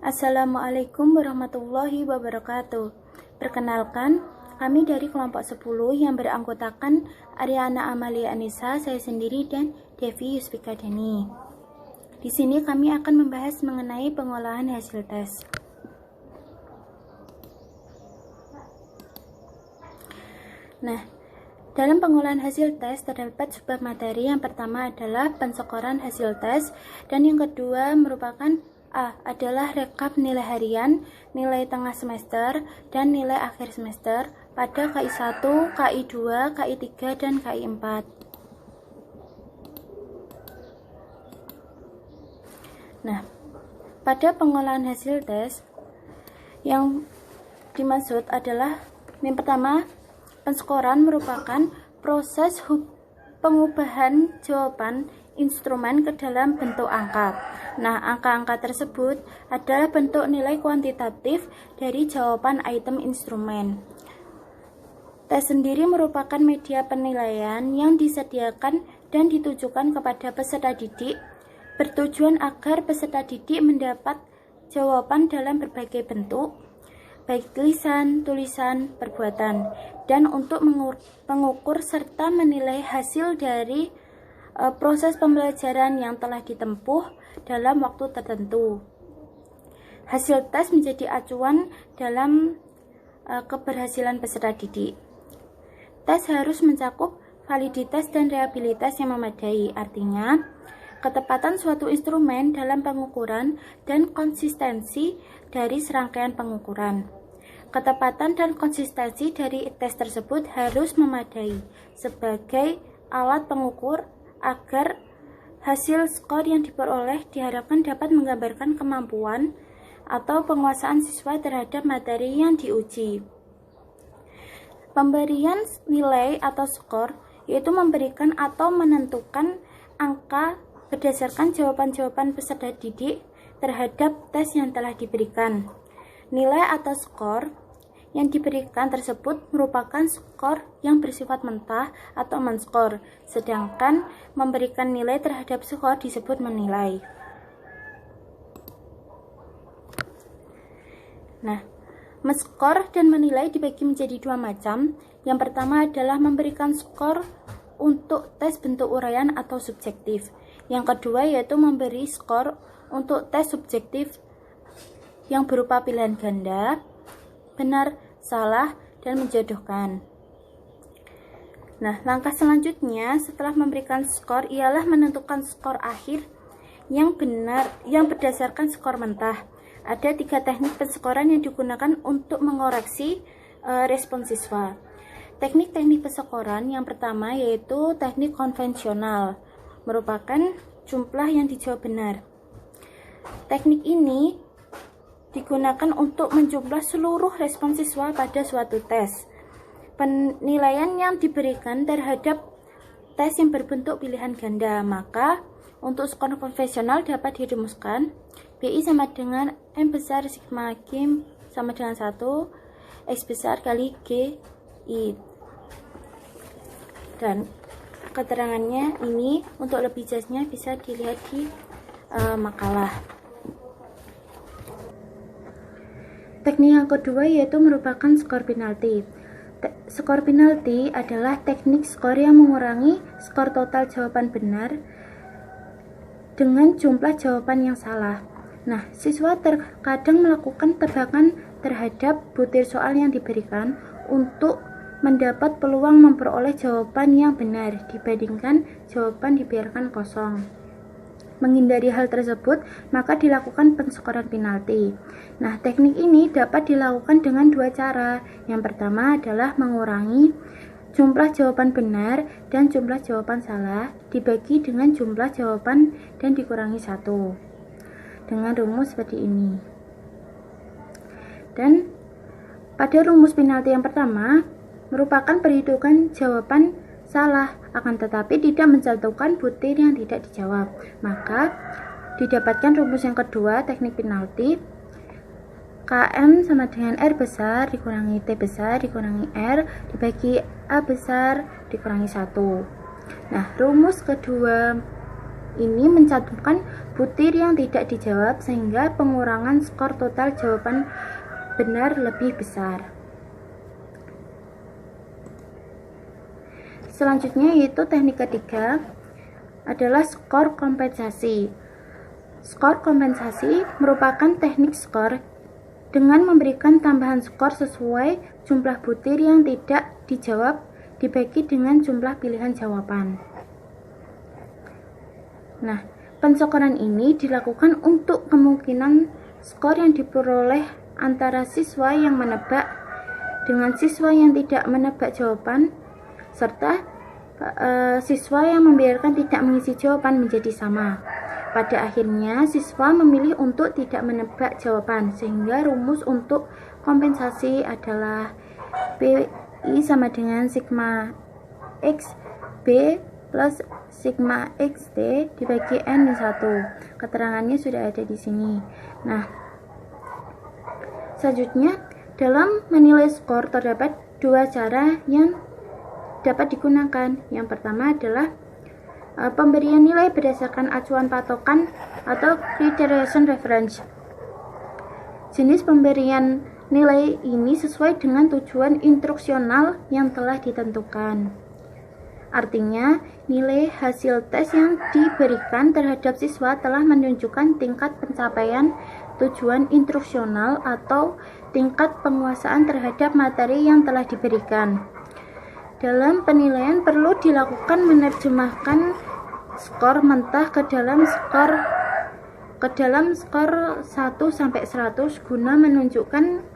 Assalamualaikum warahmatullahi wabarakatuh. Perkenalkan, kami dari kelompok 10 yang beranggotakan Ariana Amalia Anissa, saya sendiri, dan Devi Yusfika Dani. Di sini kami akan membahas mengenai pengolahan hasil tes. Nah, dalam pengolahan hasil tes terdapat sebuah materi. Yang pertama adalah penskoran hasil tes, dan yang kedua merupakan adalah rekap nilai harian, nilai tengah semester, dan nilai akhir semester pada KI1, KI2, KI3, dan KI4. Nah, pada pengolahan hasil tes yang dimaksud adalah yang pertama, penskoran merupakan proses pengubahan jawaban instrumen ke dalam bentuk angka. Nah, angka-angka tersebut adalah bentuk nilai kuantitatif dari jawaban item instrumen. Tes sendiri merupakan media penilaian yang disediakan dan ditujukan kepada peserta didik, bertujuan agar peserta didik mendapat jawaban dalam berbagai bentuk, baik lisan, tulisan, perbuatan, dan untuk mengukur serta menilai hasil dari proses pembelajaran yang telah ditempuh dalam waktu tertentu. Hasil tes menjadi acuan dalam keberhasilan peserta didik. Tes harus mencakup validitas dan reliabilitas yang memadai, artinya ketepatan suatu instrumen dalam pengukuran dan konsistensi dari serangkaian pengukuran. Ketepatan dan konsistensi dari tes tersebut harus memadai sebagai alat pengukur agar hasil skor yang diperoleh diharapkan dapat menggambarkan kemampuan atau penguasaan siswa terhadap materi yang diuji. Pemberian nilai atau skor yaitu memberikan atau menentukan angka berdasarkan jawaban-jawaban peserta didik terhadap tes yang telah diberikan. Nilai atau skor yang diberikan tersebut merupakan skor yang bersifat mentah atau men-skor, sedangkan memberikan nilai terhadap skor disebut menilai. Nah, men-skor dan menilai dibagi menjadi dua macam. Yang pertama adalah memberikan skor untuk tes bentuk uraian atau subjektif. Yang kedua yaitu memberi skor untuk tes subjektif yang berupa pilihan ganda, benar, salah, dan menjodohkan. Nah, langkah selanjutnya setelah memberikan skor ialah menentukan skor akhir yang benar yang berdasarkan skor mentah. Ada 3 teknik penskoran yang digunakan untuk mengoreksi respon siswa. Teknik-teknik penskoran yang pertama yaitu teknik konvensional, merupakan jumlah yang dijawab benar. Teknik ini digunakan untuk menjumlah seluruh respon siswa pada suatu tes. Penilaian yang diberikan terhadap tes yang berbentuk pilihan ganda, maka untuk skor konvensional dapat dirumuskan BI sama dengan M besar sigma G sama dengan 1 X besar kali G I. Dan keterangannya ini untuk lebih jelasnya bisa dilihat di makalah. Teknik yang kedua yaitu merupakan skor penalti. Skor penalti adalah teknik skor yang mengurangi skor total jawaban benar dengan jumlah jawaban yang salah. Nah, siswa terkadang melakukan tebakan terhadap butir soal yang diberikan untuk mendapat peluang memperoleh jawaban yang benar dibandingkan jawaban dibiarkan kosong. Menghindari hal tersebut, maka dilakukan penskoran penalti. Nah, teknik ini dapat dilakukan dengan 2 cara. Yang pertama adalah mengurangi jumlah jawaban benar dan jumlah jawaban salah dibagi dengan jumlah jawaban dan dikurangi 1 dengan rumus seperti ini. Dan pada rumus penalti yang pertama merupakan perhitungan jawaban salah, akan tetapi tidak mencantumkan butir yang tidak dijawab. Maka didapatkan rumus yang kedua, teknik penalti. KM sama dengan R besar dikurangi T besar dikurangi R dibagi A besar dikurangi 1. Nah, rumus kedua ini mencantumkan butir yang tidak dijawab sehingga pengurangan skor total jawaban benar lebih besar. Selanjutnya yaitu teknik ketiga adalah skor kompensasi. Skor kompensasi merupakan teknik skor dengan memberikan tambahan skor sesuai jumlah butir yang tidak dijawab dibagi dengan jumlah pilihan jawaban. Nah, penskoran ini dilakukan untuk kemungkinan skor yang diperoleh antara siswa yang menebak dengan siswa yang tidak menebak jawaban, serta siswa yang membiarkan tidak mengisi jawaban menjadi sama. Pada akhirnya, siswa memilih untuk tidak menebak jawaban, sehingga rumus untuk kompensasi adalah PI sama dengan sigma X B plus sigma XT dibagi N-1. Keterangannya sudah ada di sini. Nah, selanjutnya, dalam menilai skor terdapat dua cara yang dapat digunakan. Yang pertama adalah pemberian nilai berdasarkan acuan patokan atau criterion reference. Jenis pemberian nilai ini sesuai dengan tujuan instruksional yang telah ditentukan. Artinya, nilai hasil tes yang diberikan terhadap siswa telah menunjukkan tingkat pencapaian tujuan instruksional atau tingkat penguasaan terhadap materi yang telah diberikan. Dalam penilaian perlu dilakukan menerjemahkan skor mentah ke dalam skor 1 sampai 100 guna menunjukkan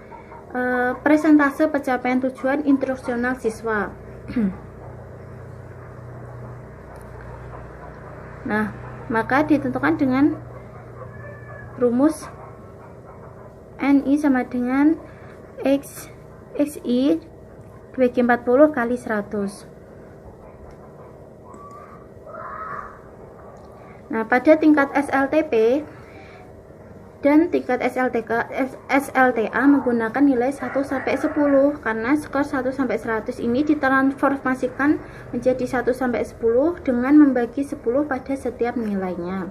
presentase pencapaian tujuan instruksional siswa. Nah, maka ditentukan dengan rumus NI sama dengan XI dibagi 40 kali 100. Nah, pada tingkat SLTP dan tingkat SLTA menggunakan nilai 1 sampai 10 karena skor 1 sampai 100 ini ditransformasikan menjadi 1 sampai 10 dengan membagi 10 pada setiap nilainya.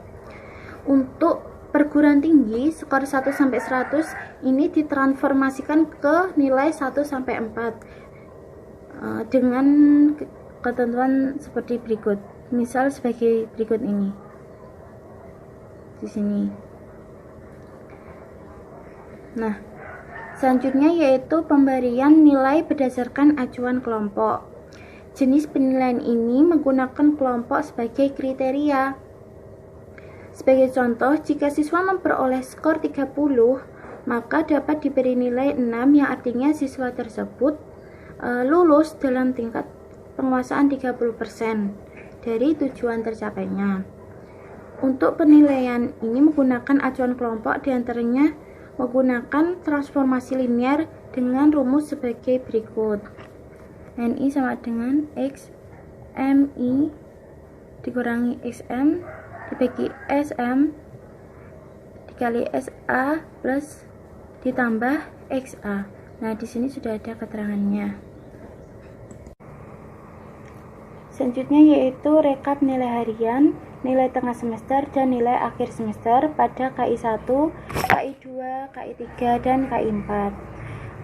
Untuk perguruan tinggi, skor 1 sampai 100 ini ditransformasikan ke nilai 1 sampai 4 dengan ketentuan seperti berikut. Misal sebagai berikut ini. Di sini. Nah, selanjutnya yaitu pemberian nilai berdasarkan acuan kelompok. Jenis penilaian ini menggunakan kelompok sebagai kriteria. Sebagai contoh, jika siswa memperoleh skor 30, maka dapat diberi nilai 6 yang artinya siswa tersebut lulus dalam tingkat penguasaan 30% dari tujuan tercapainya. Untuk penilaian ini menggunakan acuan kelompok, diantaranya menggunakan transformasi linear dengan rumus sebagai berikut. NI sama dengan X MI dikurangi XM dibagi SM dikali SA plus ditambah XA. Nah, di sini sudah ada keterangannya. Selanjutnya yaitu rekap nilai harian, nilai tengah semester, dan nilai akhir semester pada KI 1, KI 2, KI 3, dan KI 4.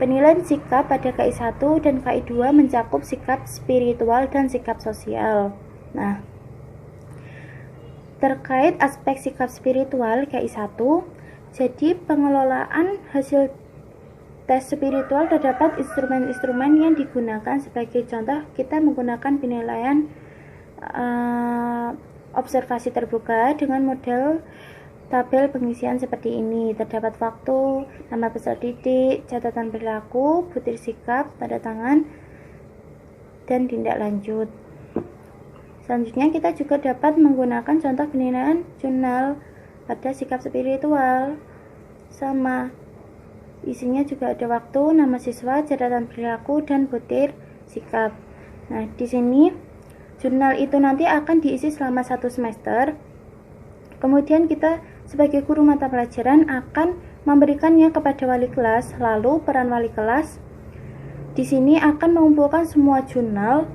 Penilaian sikap pada KI 1 dan KI 2 mencakup sikap spiritual dan sikap sosial. Nah, terkait aspek sikap spiritual KI 1, jadi pengelolaan hasil tes spiritual terdapat instrumen-instrumen yang digunakan. Sebagai contoh, kita menggunakan penilaian observasi terbuka dengan model tabel pengisian seperti ini. Terdapat waktu, nama peserta didik, catatan perilaku, butir sikap, tanda tangan, dan tindak lanjut. Selanjutnya kita juga dapat menggunakan contoh penilaian jurnal pada sikap spiritual. Sama, isinya juga ada waktu, nama siswa, catatan perilaku, dan butir sikap. Nah, di sini jurnal itu nanti akan diisi selama 1 semester. Kemudian kita sebagai guru mata pelajaran akan memberikannya kepada wali kelas. Lalu peran wali kelas di sini akan mengumpulkan semua jurnal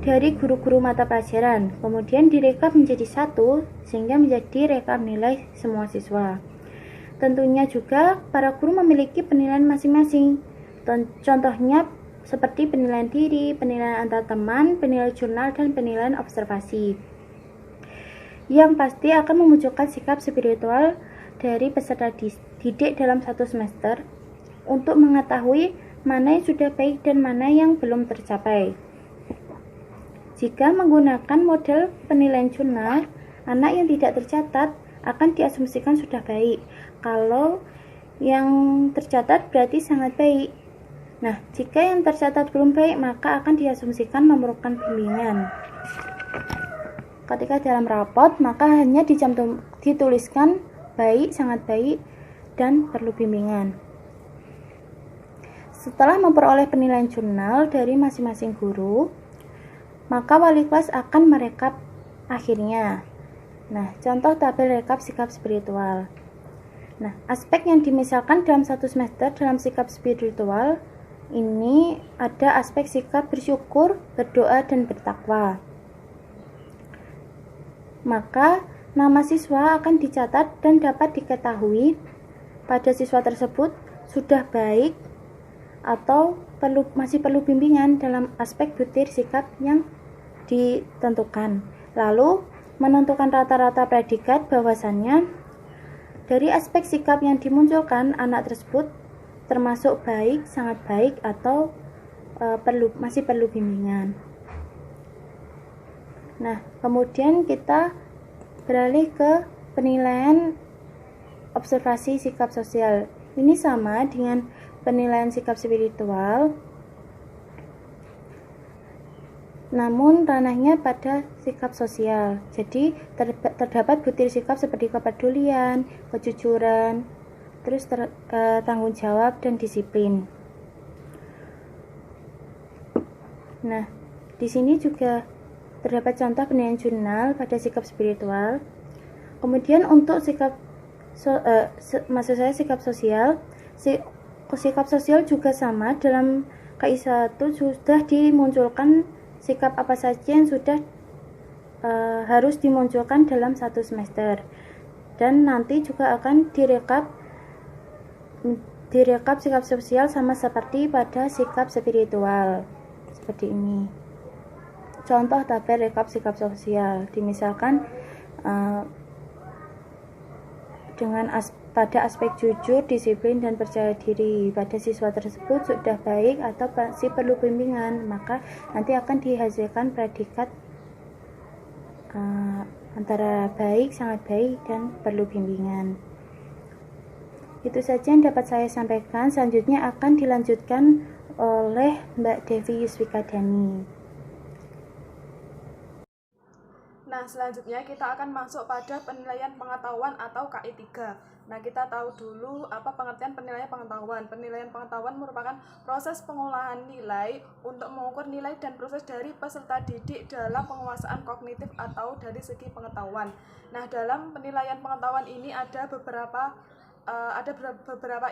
dari guru-guru mata pelajaran, kemudian direkap menjadi satu sehingga menjadi rekap nilai semua siswa. Tentunya juga para guru memiliki penilaian masing-masing. Contohnya seperti penilaian diri, penilaian antar teman, penilaian jurnal, dan penilaian observasi. Yang pasti akan memunculkan sikap spiritual dari peserta didik dalam satu semester untuk mengetahui mana yang sudah baik dan mana yang belum tercapai. Jika menggunakan model penilaian jurnal, anak yang tidak tercatat akan diasumsikan sudah baik. Kalau yang tercatat berarti sangat baik. Nah, jika yang tercatat belum baik, maka akan diasumsikan memerlukan bimbingan. Ketika dalam rapot, maka hanya dituliskan baik, sangat baik, dan perlu bimbingan. Setelah memperoleh penilaian jurnal dari masing-masing guru, maka wali kelas akan merekap akhirnya. Nah, contoh tabel rekap sikap spiritual. Nah, aspek yang dimisalkan dalam satu semester dalam sikap spiritual ini ada aspek sikap bersyukur, berdoa, dan bertakwa. Maka nama siswa akan dicatat dan dapat diketahui pada siswa tersebut sudah baik atau masih perlu bimbingan dalam aspek butir sikap yang ditentukan. Lalu menentukan rata-rata predikat bahwasannya dari aspek sikap yang dimunculkan anak tersebut termasuk baik, sangat baik, atau masih perlu bimbingan. Nah, kemudian kita beralih ke penilaian observasi sikap sosial. Ini sama dengan penilaian sikap spiritual, namun ranahnya pada sikap sosial. Jadi terdapat butir sikap seperti kepedulian, kejujuran, terus tanggung jawab dan disiplin. Nah, di sini juga terdapat contoh penilaian jurnal pada sikap spiritual. Kemudian untuk sikap sikap sosial, sikap sosial juga sama. Dalam KI 1 sudah dimunculkan sikap apa saja yang sudah harus dimunculkan dalam satu semester, dan nanti juga akan direkap sikap sosial sama seperti pada sikap spiritual seperti ini. Contoh tabel rekap sikap sosial dimisalkan dengan pada aspek jujur, disiplin, dan percaya diri pada siswa tersebut sudah baik atau masih perlu bimbingan, maka nanti akan dihasilkan predikat antara baik, sangat baik, dan perlu bimbingan. Itu saja yang dapat saya sampaikan. Selanjutnya akan dilanjutkan oleh Mbak Devi Yuswikadani. Nah, selanjutnya kita akan masuk pada penilaian pengetahuan atau KI 3. Nah, kita tahu dulu apa pengertian penilaian pengetahuan. Penilaian pengetahuan merupakan proses pengolahan nilai untuk mengukur nilai dan proses dari peserta didik dalam penguasaan kognitif atau dari segi pengetahuan. Nah, dalam penilaian pengetahuan ini ada beberapa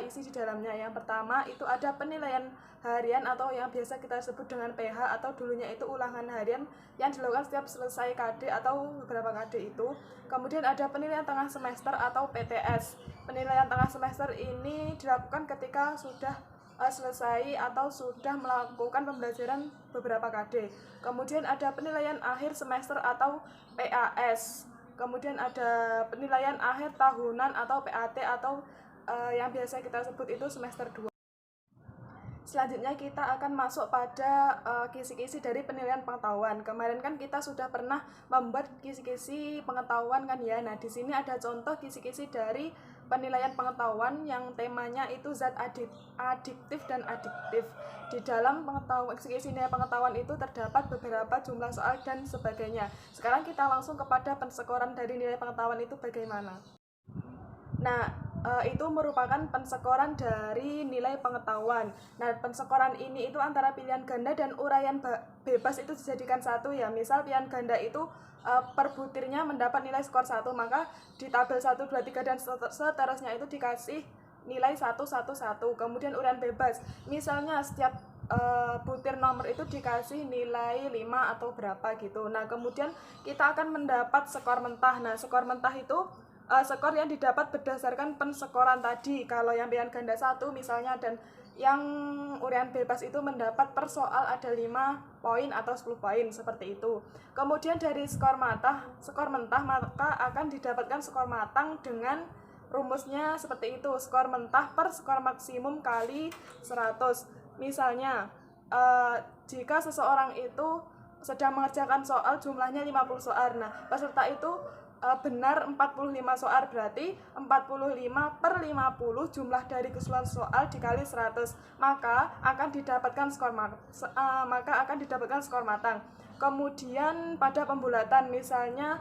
isi di dalamnya. Yang pertama itu ada penilaian harian atau yang biasa kita sebut dengan PH atau dulunya itu ulangan harian yang dilakukan setiap selesai KD atau beberapa KD itu. Kemudian ada penilaian tengah semester atau PTS. Penilaian tengah semester ini dilakukan ketika sudah selesai atau sudah melakukan pembelajaran beberapa KD. Kemudian ada penilaian akhir semester atau PAS. Kemudian ada penilaian akhir tahunan atau PAT atau yang biasa kita sebut itu semester 2. Selanjutnya kita akan masuk pada kisi-kisi dari penilaian pengetahuan. Kemarin kan kita sudah pernah membuat kisi-kisi pengetahuan kan ya. Nah, di sini ada contoh kisi-kisi dari penilaian pengetahuan yang temanya itu zat adiktif dan adiktif. Di dalam kisi-kisi nilai pengetahuan itu terdapat beberapa jumlah soal dan sebagainya. Sekarang kita langsung kepada pensekoran dari nilai pengetahuan itu bagaimana. Nah, itu merupakan pensekoran dari nilai pengetahuan. Nah, pensekoran ini itu antara pilihan ganda dan uraian bebas itu dijadikan satu ya. Misal pilihan ganda itu per butirnya mendapat nilai skor 1, maka di tabel 1, 2, 3 dan seterusnya itu dikasih nilai 1, 1, 1. Kemudian uraian bebas, misalnya setiap butir nomor itu dikasih nilai 5 atau berapa gitu. Nah, kemudian kita akan mendapat skor mentah. Nah, skor mentah itu skor yang didapat berdasarkan penskoran tadi. Kalau yang pilihan ganda 1 misalnya, dan yang uraian bebas itu mendapat per soal ada 5 poin atau 10 poin, seperti itu. Kemudian dari skor mentah maka akan didapatkan skor matang dengan rumusnya seperti itu, skor mentah per skor maksimum kali 100. Misalnya, jika seseorang itu sedang mengerjakan soal jumlahnya 50 soal, nah peserta itu benar 45 soal, berarti 45 per 50 jumlah dari keseluruhan soal dikali 100, maka akan didapatkan skor matang. Kemudian pada pembulatan, misalnya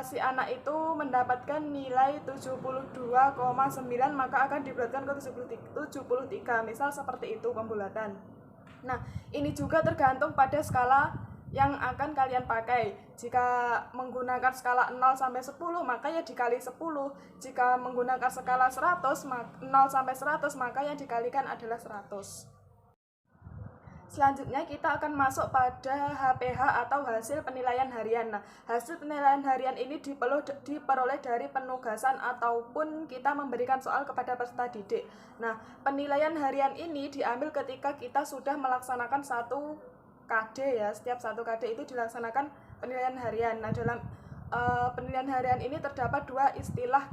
si anak itu mendapatkan nilai 72,9, maka akan dibulatkan ke 73, misal seperti itu pembulatan. Nah, ini juga tergantung pada skala yang akan kalian pakai. Jika menggunakan skala 0 sampai 10, maka ya dikali 10. Jika menggunakan skala 100, 0 sampai 100, maka yang dikalikan adalah 100. Selanjutnya kita akan masuk pada HPH atau hasil penilaian harian. Nah, hasil penilaian harian ini diperoleh dari penugasan ataupun kita memberikan soal kepada peserta didik. Nah, penilaian harian ini diambil ketika kita sudah melaksanakan satu KD ya. Setiap satu KD itu dilaksanakan penilaian harian. Nah, dalam penilaian harian ini terdapat dua istilah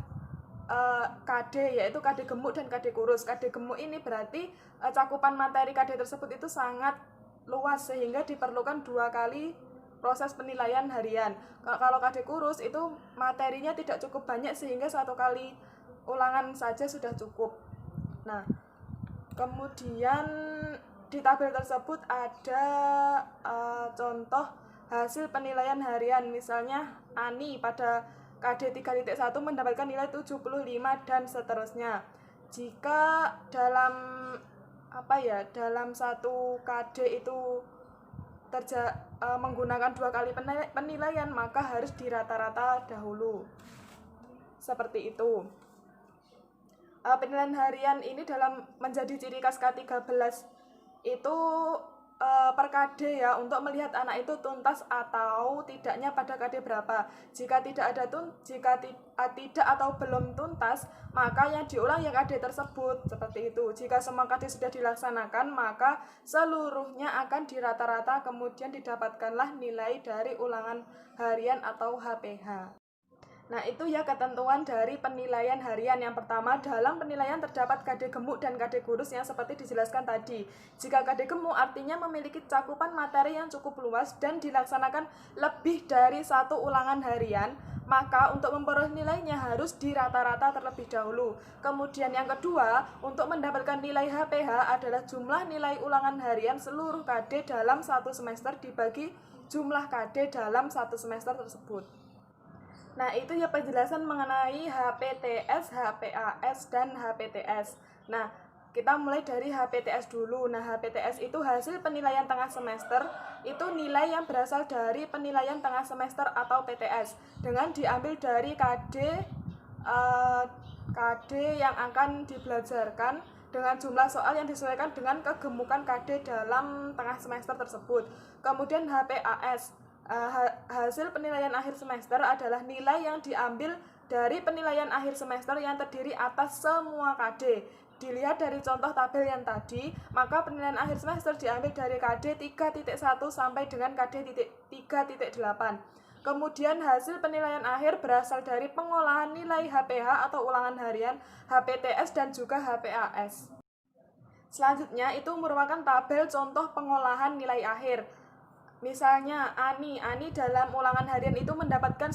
KD, yaitu KD gemuk dan KD kurus. KD gemuk ini berarti cakupan materi KD tersebut itu sangat luas sehingga diperlukan 2 kali proses penilaian harian. Kalau KD kurus itu materinya tidak cukup banyak sehingga 1 kali ulangan saja sudah cukup. Nah, kemudian di tabel tersebut ada contoh hasil penilaian harian. Misalnya Ani pada KD 3.1 mendapatkan nilai 75 dan seterusnya. Jika dalam satu KD itu menggunakan 2 kali penilaian, maka harus dirata-rata dahulu. Seperti itu. Penilaian harian ini dalam menjadi ciri khas K13 itu per KD ya, untuk melihat anak itu tuntas atau tidaknya pada KD berapa. Jika tidak atau belum tuntas, maka yang diulang yang KD tersebut, seperti itu. Jika semua KD sudah dilaksanakan, maka seluruhnya akan dirata-rata, kemudian didapatkanlah nilai dari ulangan harian atau HPH. Nah, itu ya ketentuan dari penilaian harian. Yang pertama, dalam penilaian terdapat KD gemuk dan KD kurus yang seperti dijelaskan tadi. Jika KD gemuk artinya memiliki cakupan materi yang cukup luas dan dilaksanakan lebih dari 1 ulangan harian, maka untuk memperoleh nilainya harus dirata-rata terlebih dahulu. Kemudian yang kedua, untuk mendapatkan nilai HPH adalah jumlah nilai ulangan harian seluruh KD dalam 1 semester dibagi jumlah KD dalam 1 semester tersebut. Nah, itu ya penjelasan mengenai HPTS, HPAS, dan HPTS. Nah, kita mulai dari HPTS dulu. Nah, HPTS itu hasil penilaian tengah semester. Itu nilai yang berasal dari penilaian tengah semester atau PTS, dengan diambil dari KD yang akan dibelajarkan dengan jumlah soal yang disesuaikan dengan kegemukan KD dalam tengah semester tersebut. Kemudian HPAS, hasil penilaian akhir semester adalah nilai yang diambil dari penilaian akhir semester yang terdiri atas semua KD. Dilihat dari contoh tabel yang tadi, maka penilaian akhir semester diambil dari KD 3.1 sampai dengan KD 3.8. Kemudian hasil penilaian akhir berasal dari pengolahan nilai HPH atau ulangan harian, HPTS, dan juga HPAS. Selanjutnya itu merupakan tabel contoh pengolahan nilai akhir. Misalnya Ani dalam ulangan harian itu mendapatkan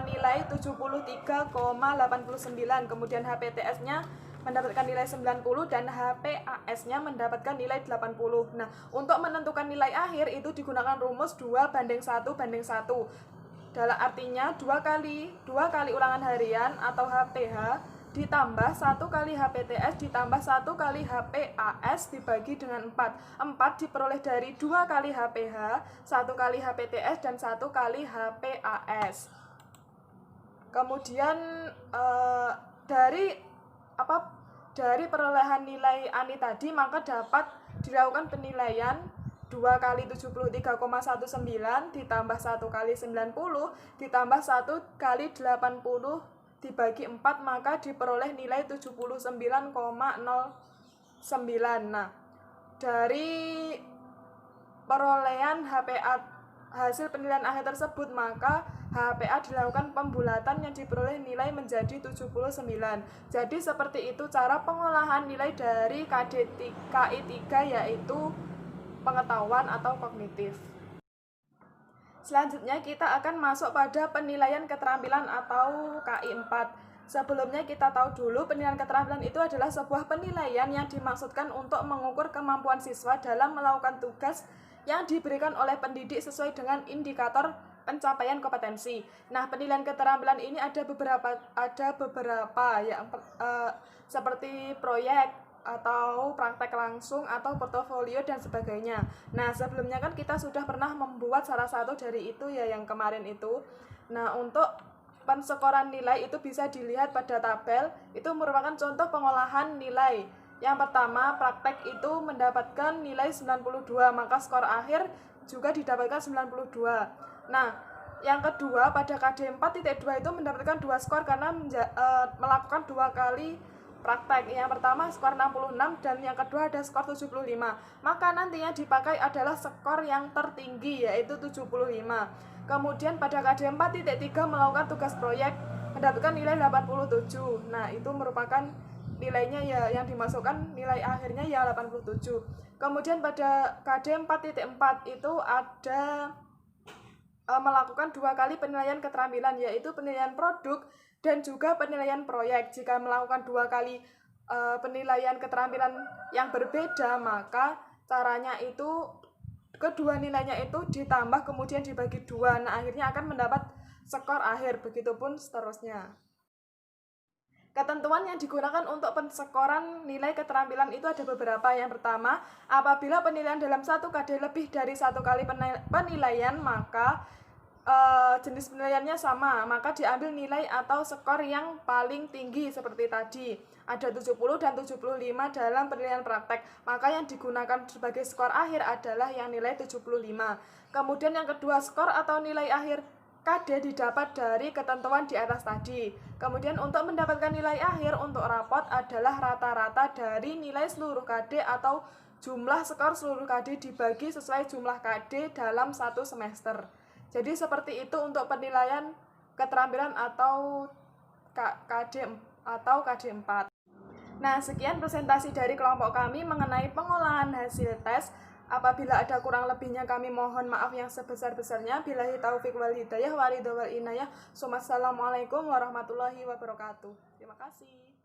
nilai 73,89, kemudian HPTS-nya mendapatkan nilai 90 dan HPAS-nya mendapatkan nilai 80. Nah, untuk menentukan nilai akhir itu digunakan rumus 2:1:1. Dalam artinya 2 kali ulangan harian atau HPH ditambah 1 kali HPTS ditambah 1 kali HPAS dibagi dengan 4. 4 diperoleh dari 2 kali HPH, 1 kali HPTS, dan 1 kali HPAS. Kemudian dari perolehan nilai Ani tadi, maka dapat dilakukan penilaian 2 kali 73,19 ditambah 1 kali 90 ditambah 1 kali 80 dibagi 4, maka diperoleh nilai 79,09. Nah, dari perolehan HPA hasil penilaian akhir tersebut, maka HPA dilakukan pembulatan yang diperoleh nilai menjadi 79. Jadi seperti itu cara pengolahan nilai dari KI 3, yaitu pengetahuan atau kognitif. Selanjutnya kita akan masuk pada penilaian keterampilan atau KI 4. Sebelumnya kita tahu dulu penilaian keterampilan itu adalah sebuah penilaian yang dimaksudkan untuk mengukur kemampuan siswa dalam melakukan tugas yang diberikan oleh pendidik sesuai dengan indikator pencapaian kompetensi. Nah, penilaian keterampilan ini ada beberapa yang seperti proyek atau praktek langsung atau portofolio dan sebagainya. Nah, sebelumnya kan kita sudah pernah membuat salah satu dari itu ya, yang kemarin itu. Nah, untuk penskoran nilai itu bisa dilihat pada tabel. Itu merupakan contoh pengolahan nilai. Yang pertama, praktek itu mendapatkan nilai 92, maka skor akhir juga didapatkan 92. Nah, yang kedua, pada KD 4.2 itu mendapatkan 2 skor karena melakukan 2 kali praktek. Yang pertama skor 66 dan yang kedua ada skor 75. Maka nantinya dipakai adalah skor yang tertinggi, yaitu 75. Kemudian pada KD 4.3 melakukan tugas proyek mendapatkan nilai 87. Nah, itu merupakan nilainya ya, yang dimasukkan nilai akhirnya ya 87. Kemudian pada KD 4.4 itu ada melakukan 2 kali penilaian keterampilan, yaitu penilaian produk dan juga penilaian proyek. Jika melakukan 2 kali penilaian keterampilan yang berbeda, maka caranya itu kedua nilainya itu ditambah kemudian dibagi 2. Nah, akhirnya akan mendapat skor akhir, begitupun seterusnya. Ketentuan yang digunakan untuk penskoran nilai keterampilan itu ada beberapa. Yang pertama, apabila penilaian dalam 1 KD lebih dari 1 kali penilaian, maka jenis penilaiannya sama, maka diambil nilai atau skor yang paling tinggi seperti tadi. Ada 70 dan 75 dalam penilaian praktek, maka yang digunakan sebagai skor akhir adalah yang nilai 75. Kemudian yang kedua, skor atau nilai akhir KD didapat dari ketentuan di atas tadi. Kemudian untuk mendapatkan nilai akhir untuk rapot adalah rata-rata dari nilai seluruh KD atau jumlah skor seluruh KD dibagi sesuai jumlah KD dalam 1 semester. Jadi seperti itu untuk penilaian keterampilan atau KD 4. Nah, sekian presentasi dari kelompok kami mengenai pengolahan hasil tes. Apabila ada kurang lebihnya kami mohon maaf yang sebesar-besarnya. Billahi taufik wal hidayah wa ridho wal inayah. Assalamualaikum warahmatullahi wabarakatuh. Terima kasih.